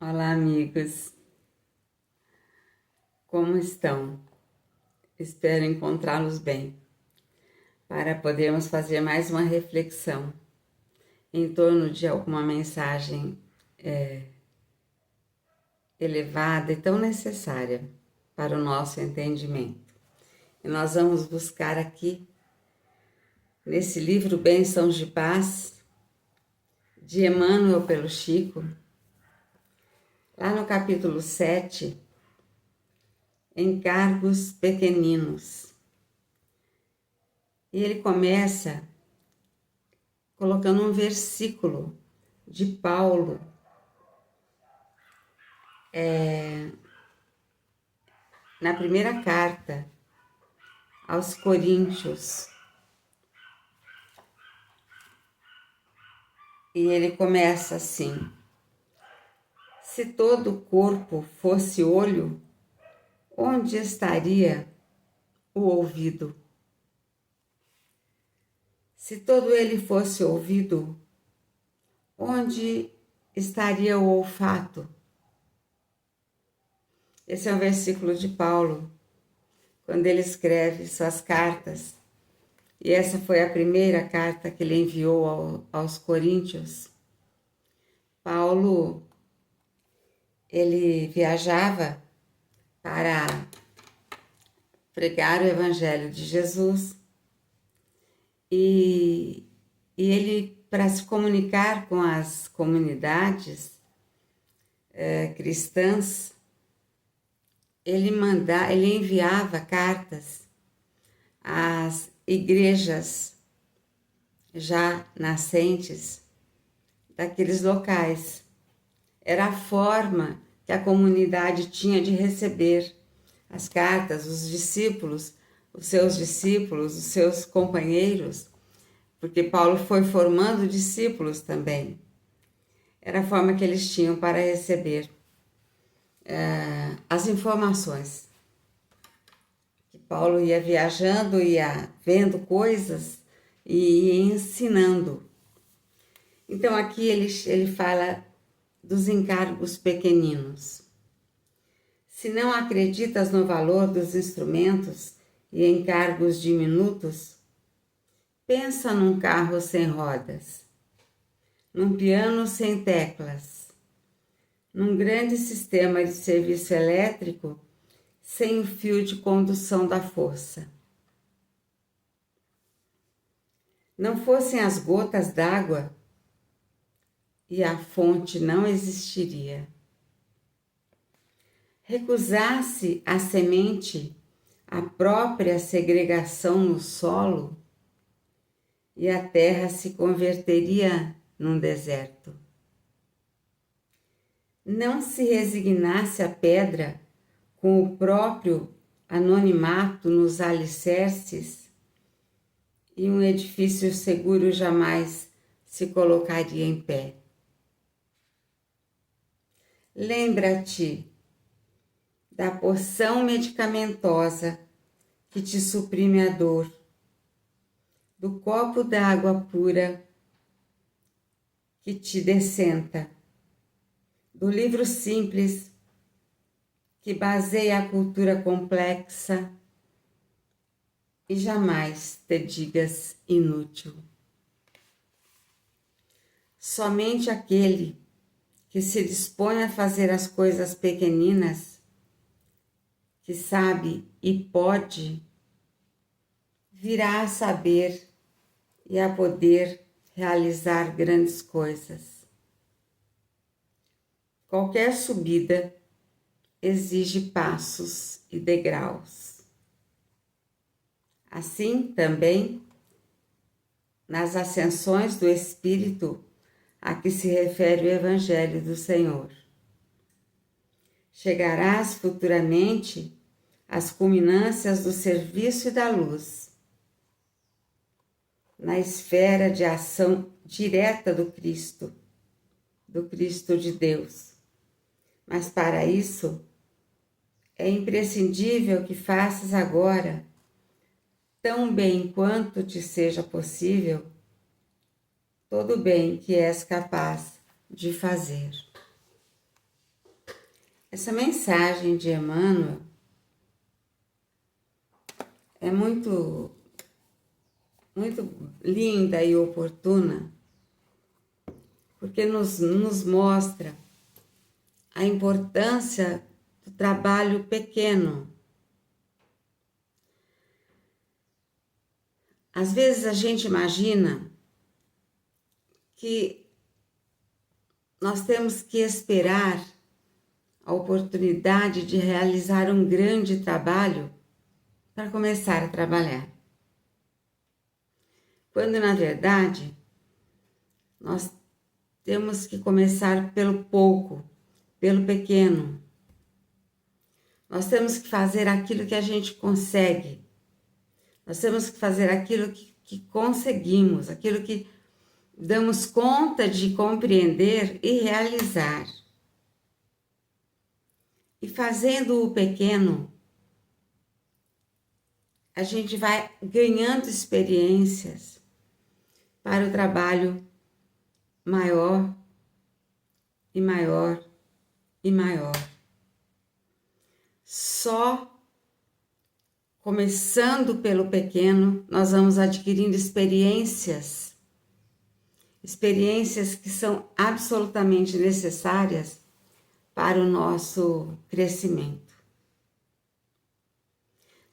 Olá, amigos. Como estão? Espero encontrá-los bem, para podermos fazer mais uma reflexão em torno de alguma mensagem elevada e tão necessária para o nosso entendimento. E nós vamos buscar aqui, nesse livro Bênçãos de Paz, de Emmanuel pelo Chico, lá no capítulo 7, Encargos Pequeninos. E ele começa colocando um versículo de Paulo, na primeira carta aos Coríntios. E ele começa assim: se todo o corpo fosse olho, onde estaria o ouvido? Se todo ele fosse ouvido, onde estaria o olfato? Esse é um versículo de Paulo, quando ele escreve suas cartas. E essa foi a primeira carta que ele enviou aos Coríntios. Paulo, ele viajava para pregar o Evangelho de Jesus e ele, para se comunicar com as comunidades cristãs, ele enviava cartas às igrejas já nascentes daqueles locais. Era a forma que a comunidade tinha de receber as cartas, os seus companheiros, porque Paulo foi formando discípulos também. Era a forma que eles tinham para receber as informações. Que Paulo ia viajando, ia vendo coisas e ia ensinando. Então aqui ele fala dos encargos pequeninos. Se não acreditas no valor dos instrumentos e encargos diminutos, pensa num carro sem rodas, num piano sem teclas, num grande sistema de serviço elétrico sem o fio de condução da força. Não fossem as gotas d'água e a fonte não existiria. Recusasse a semente a própria segregação no solo e a terra se converteria num deserto. Não se resignasse a pedra com o próprio anonimato nos alicerces e um edifício seguro jamais se colocaria em pé. Lembra-te da porção medicamentosa que te suprime a dor, do copo d'água pura que te decenta, do livro simples que baseia a cultura complexa e jamais te digas inútil. Somente aquele que se dispõe a fazer as coisas pequeninas, que sabe e pode, virá a saber e a poder realizar grandes coisas. Qualquer subida exige passos e degraus. Assim também, nas ascensões do Espírito a que se refere o Evangelho do Senhor. Chegarás futuramente às culminâncias do serviço e da luz, na esfera de ação direta do Cristo de Deus. Mas para isso, é imprescindível que faças agora, tão bem quanto te seja possível, todo o bem que és capaz de fazer. Essa mensagem de Emmanuel é muito linda e oportuna, porque nos mostra a importância do trabalho pequeno. Às vezes a gente imagina que nós temos que esperar a oportunidade de realizar um grande trabalho para começar a trabalhar. Quando, na verdade, nós temos que começar pelo pouco, pelo pequeno. Nós temos que fazer aquilo que a gente consegue. Nós temos que fazer aquilo que conseguimos, aquilo que damos conta de compreender e realizar. E fazendo o pequeno, a gente vai ganhando experiências para o trabalho maior e maior e maior. Só começando pelo pequeno, nós vamos adquirindo experiências que são absolutamente necessárias para o nosso crescimento.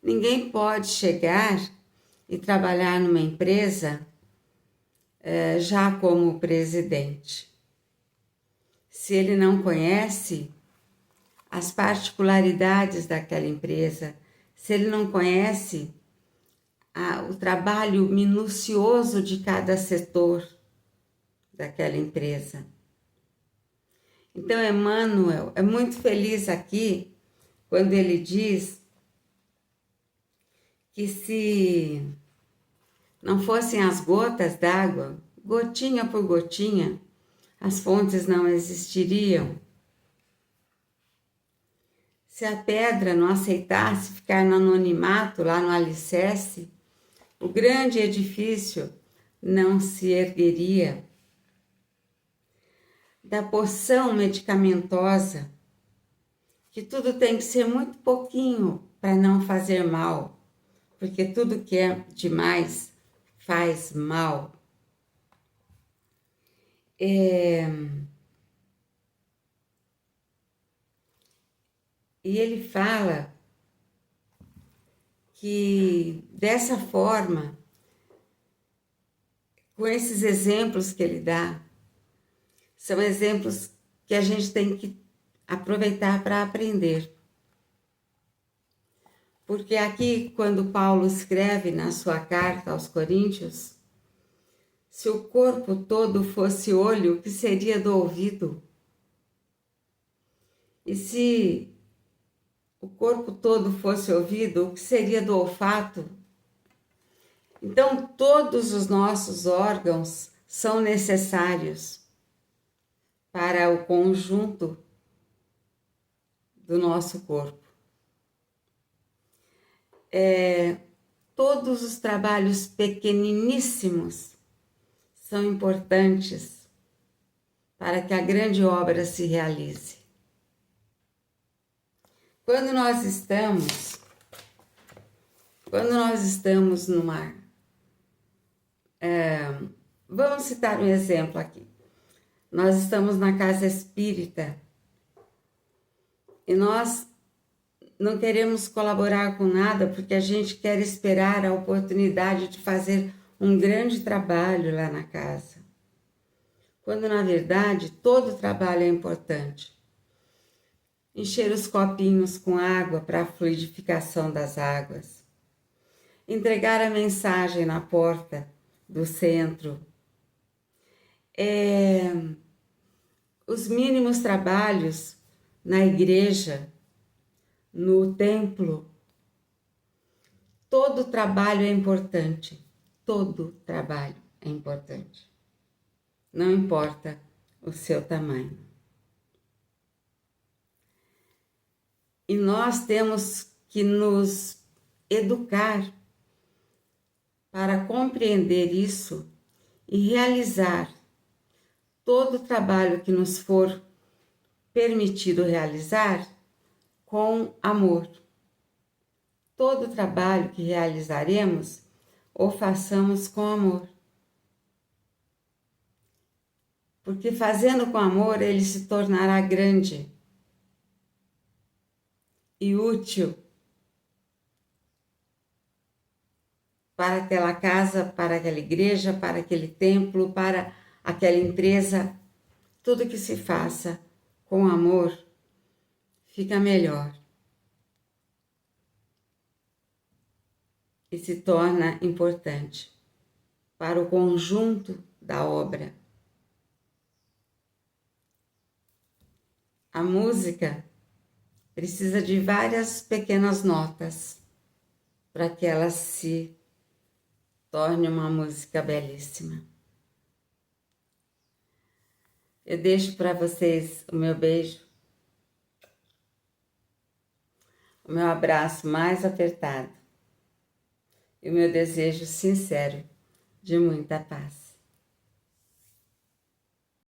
Ninguém pode chegar e trabalhar numa empresa já como presidente, se ele não conhece as particularidades daquela empresa, se ele não conhece o trabalho minucioso de cada setor daquela empresa. Então, Emmanuel é muito feliz aqui quando ele diz que se não fossem as gotas d'água, gotinha por gotinha, as fontes não existiriam. Se a pedra não aceitasse ficar no anonimato, lá no alicerce, o grande edifício não se ergueria. Da poção medicamentosa, que tudo tem que ser muito pouquinho para não fazer mal, porque tudo que é demais faz mal. E ele fala que dessa forma, com esses exemplos que ele dá, são exemplos que a gente tem que aproveitar para aprender. Porque aqui, quando Paulo escreve na sua carta aos Coríntios, se o corpo todo fosse olho, o que seria do ouvido? E se o corpo todo fosse ouvido, o que seria do olfato? Então, todos os nossos órgãos são necessários para o conjunto do nosso corpo. Todos os trabalhos pequeniníssimos são importantes para que a grande obra se realize. Quando nós estamos numa... vamos citar um exemplo aqui. Nós estamos na casa espírita e nós não queremos colaborar com nada porque a gente quer esperar a oportunidade de fazer um grande trabalho lá na casa. Quando, na verdade, todo trabalho é importante. Encher os copinhos com água para a fluidificação das águas. Entregar a mensagem na porta do centro. Os mínimos trabalhos na igreja, no templo. Todo trabalho é importante. Todo trabalho é importante. Não importa o seu tamanho. E nós temos que nos educar para compreender isso e realizar todo o trabalho que nos for permitido realizar com amor. Todo trabalho que realizaremos, o façamos com amor. Porque fazendo com amor, ele se tornará grande e útil para aquela casa, para aquela igreja, para aquele templo, para aquela empresa. Tudo que se faça com amor fica melhor e se torna importante para o conjunto da obra. A música precisa de várias pequenas notas para que ela se torne uma música belíssima. Eu deixo para vocês o meu beijo, o meu abraço mais apertado e o meu desejo sincero de muita paz.